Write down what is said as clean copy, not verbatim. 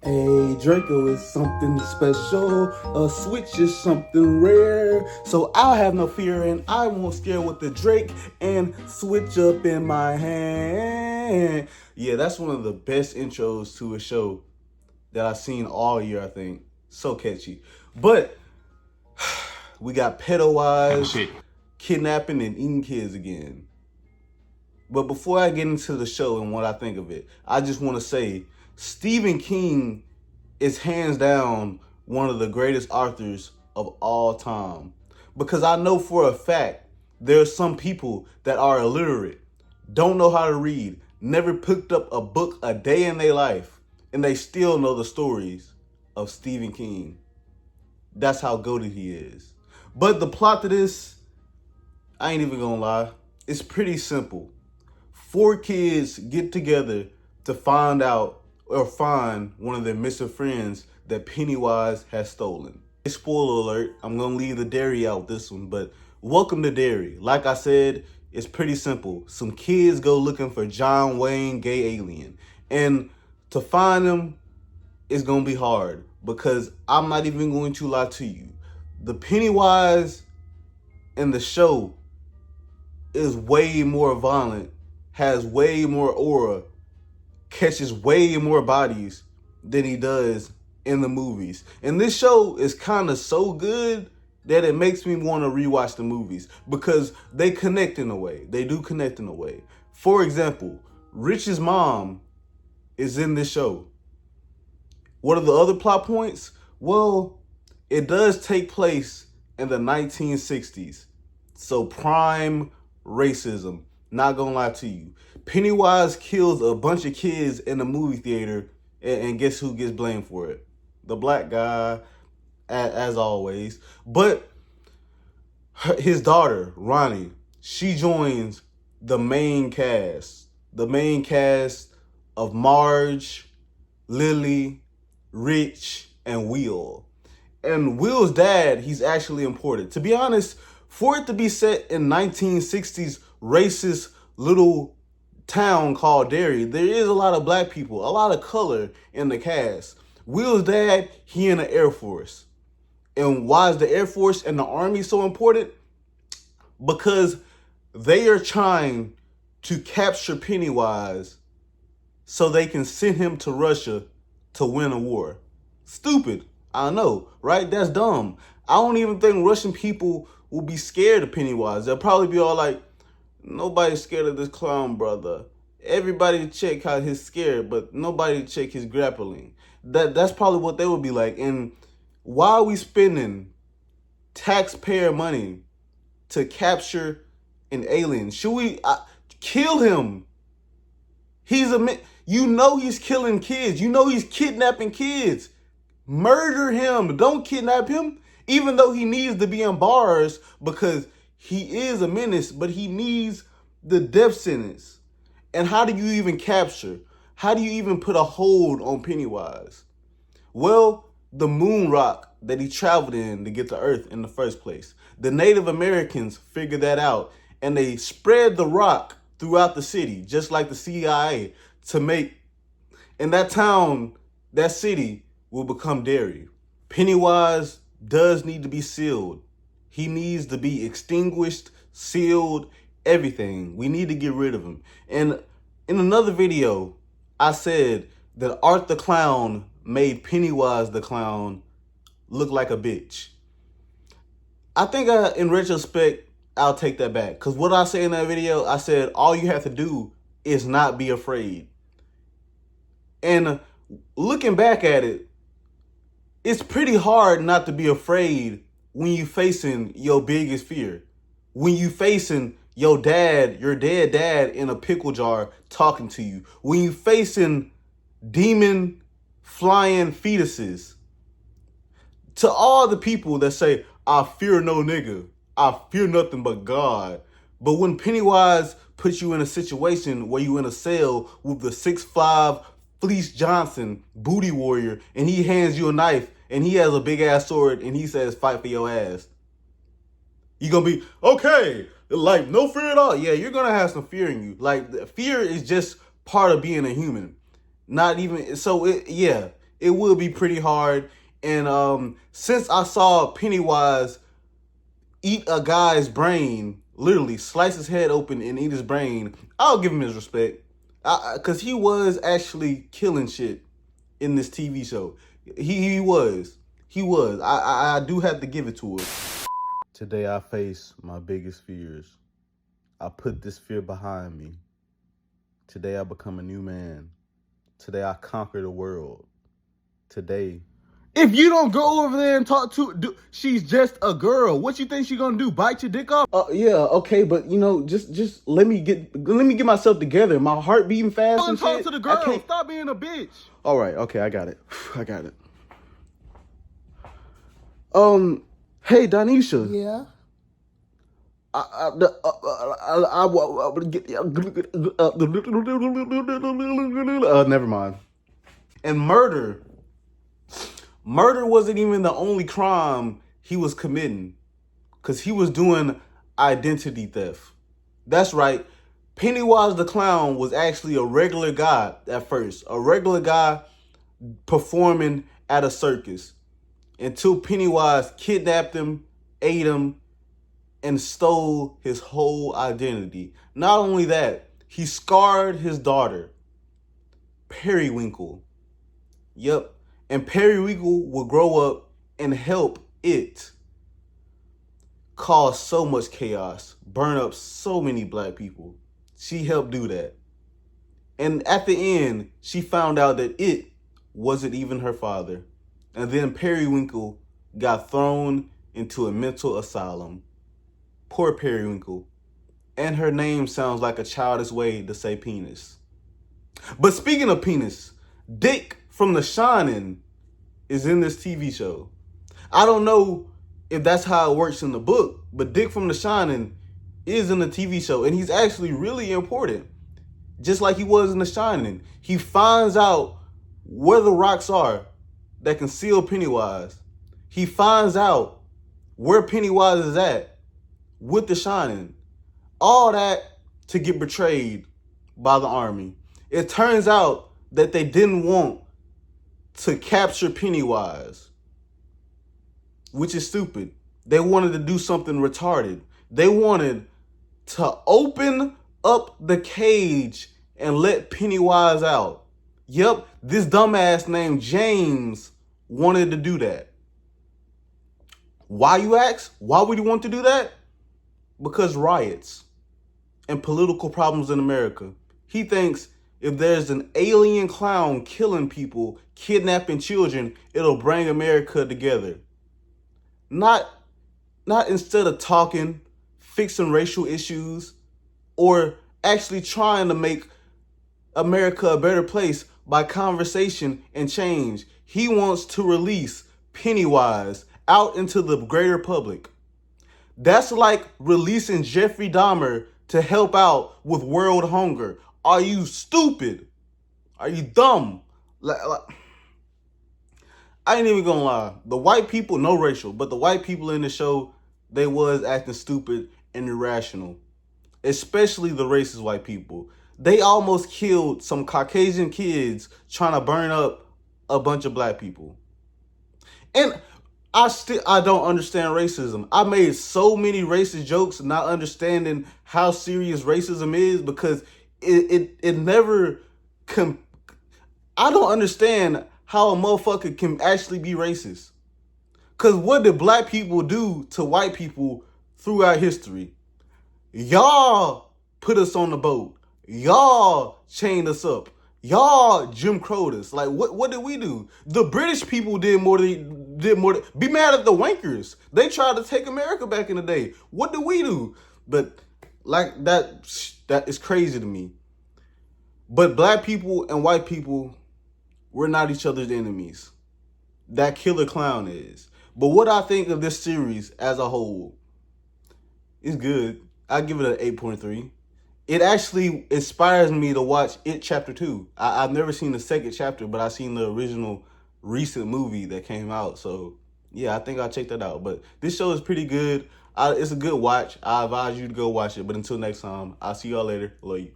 A Draco is something special, a switch is something rare. So I'll have no fear and I won't scare with the Drake and switch up in my hand. Yeah, that's one of the best intros to a show that I've seen all year, I think. So catchy. But we got pedo-wise, kidnapping and eating kids again. But before I get into the show and what I think of it, I just want to say Stephen King is hands down one of the greatest authors of all time. Because I know for a fact there are some people that are illiterate, don't know how to read, never picked up a book a day in their life, and they still know the stories of Stephen King. That's how goated he is. But the plot to this, I ain't even gonna lie, it's pretty simple. 4 kids get together to find out or find one of their missing friends that Pennywise has stolen. Spoiler alert, I'm gonna leave the Derry out this one, but welcome to Derry. Like I said, it's pretty simple. Some kids go looking for John Wayne gay alien. And to find him, it's gonna be hard because I'm not even going to lie to you. The Pennywise in the show is way more violent, has way more aura, catches way more bodies than he does in the movies. And this show is kind of so good that it makes me want to rewatch the movies because they connect in a way. They do connect in a way. For example, Rich's mom is in this show. What are the other plot points? Well, it does take place in the 1960s. So prime racism. Not gonna lie to you. Pennywise kills a bunch of kids in the movie theater, and guess who gets blamed for it? The black guy, as always. But his daughter, Ronnie, she joins the main cast. The main cast of Marge, Lily, Rich, and Will. And Will's dad, he's actually important. To be honest, for it to be set in 1960s racist little town called Derry, there is a lot of black people, a lot of color in the cast. Will's dad, he in the Air Force. And why is the Air Force and the Army so important? Because they are trying to capture Pennywise so they can send him to Russia to win a war. Stupid, I know, right? That's dumb. I don't even think Russian people will be scared of Pennywise. They'll probably be all like, nobody's scared of this clown, brother. Everybody check how he's scared, but nobody check his grappling. That's probably what they would be like. And why are we spending taxpayer money to capture an alien? Should we kill him? He's he's killing kids. You know he's kidnapping kids. Murder him. Don't kidnap him. Even though he needs to be in bars because he is a menace, but he needs the death sentence. And how do you even capture? How do you even put a hold on Pennywise? Well, the moon rock that he traveled in to get to Earth in the first place. The Native Americans figured that out, and they spread the rock throughout the city, just like the CIA, to make, and that town, that city, will become Derry. Pennywise does need to be sealed. He needs to be extinguished, sealed, everything. We need to get rid of him. And in another video, I said that Art the Clown made Pennywise the Clown look like a bitch. I think in retrospect, I'll take that back. Because what I said in that video, I said all you have to do is not be afraid. And looking back at it, it's pretty hard not to be afraid when you facing your biggest fear. When you facing your dead dad in a pickle jar talking to you. When you facing demon flying fetuses. To all the people that say, I fear no nigga. I fear nothing but God. But when Pennywise puts you in a situation where you in a cell with the 6'5" Fleece Johnson booty warrior and he hands you a knife and he has a big ass sword and he says, fight for your ass. You're going to be, okay, like no fear at all. Yeah, you're going to have some fear in you. Like fear is just part of being a human. Not even, so yeah, it would be pretty hard. And since I saw Pennywise eat a guy's brain, literally slice his head open and eat his brain, I'll give him his respect. Because he was actually killing shit in this TV show. He was. He was. I do have to give it to him. Today I face my biggest fears. I put this fear behind me. Today I become a new man. Today I conquer the world. Today, if you don't go over there and talk to, she's just a girl. What you think she gonna do? Bite your dick off? Yeah, okay, but you know, just let me get myself together. My heart beating fast and talk shit. To the girl. Stop being a bitch. All right, okay, I got it. Hey, Donisha. Yeah. Never mind. And murder wasn't even the only crime he was committing, because he was doing identity theft. That's right. Pennywise the Clown was actually a regular guy at first, a regular guy performing at a circus, until Pennywise kidnapped him, ate him, and stole his whole identity. Not only that, he scarred his daughter, Periwinkle. Yep. And Periwinkle will grow up and help it cause so much chaos, burn up so many black people. She helped do that. And at the end, she found out that it wasn't even her father. And then Periwinkle got thrown into a mental asylum. Poor Periwinkle. And her name sounds like a childish way to say penis. But speaking of penis, Dick from The Shining is in this TV show. I don't know if that's how it works in the book, but Dick from The Shining is in the TV show, and he's actually really important. Just like he was in The Shining. He finds out where the rocks are that conceal Pennywise. He finds out where Pennywise is at with The Shining. All that to get betrayed by the army. It turns out that they didn't want to capture Pennywise, which is stupid. They wanted to do something retarded. They wanted to open up the cage and let Pennywise out. Yep, this dumbass named James wanted to do that. Why, you ask? Why would he want to do that? Because riots and political problems in America. He thinks if there's an alien clown killing people, kidnapping children, it'll bring America together. Not instead of talking, fixing racial issues, or actually trying to make America a better place by conversation and change. He wants to release Pennywise out into the greater public. That's like releasing Jeffrey Dahmer to help out with world hunger. Are you stupid? Are you dumb? I ain't even gonna lie. The white people, no racial, but the white people in the show, they was acting stupid and irrational. Especially the racist white people. They almost killed some Caucasian kids trying to burn up a bunch of black people. And I don't understand racism. I made so many racist jokes not understanding how serious racism is, because it never I don't understand how a motherfucker can actually be racist. Because what did black people do to white people throughout history? Y'all put us on the boat. Y'all chained us up. Y'all Jim Crowed us. Like, what did we do? The British people did more. Be mad at the wankers. They tried to take America back in the day. What did we do? But like that is crazy to me. But black people and white people, we're not each other's enemies. That killer clown is. But what I think of this series as a whole is good. I give it an 8.3. It actually inspires me to watch It Chapter 2. I've never seen the second chapter, but I've seen the original recent movie that came out. So, yeah, I think I'll check that out. But this show is pretty good. It's a good watch. I advise you to go watch it. But until next time, I'll see y'all later. Love you.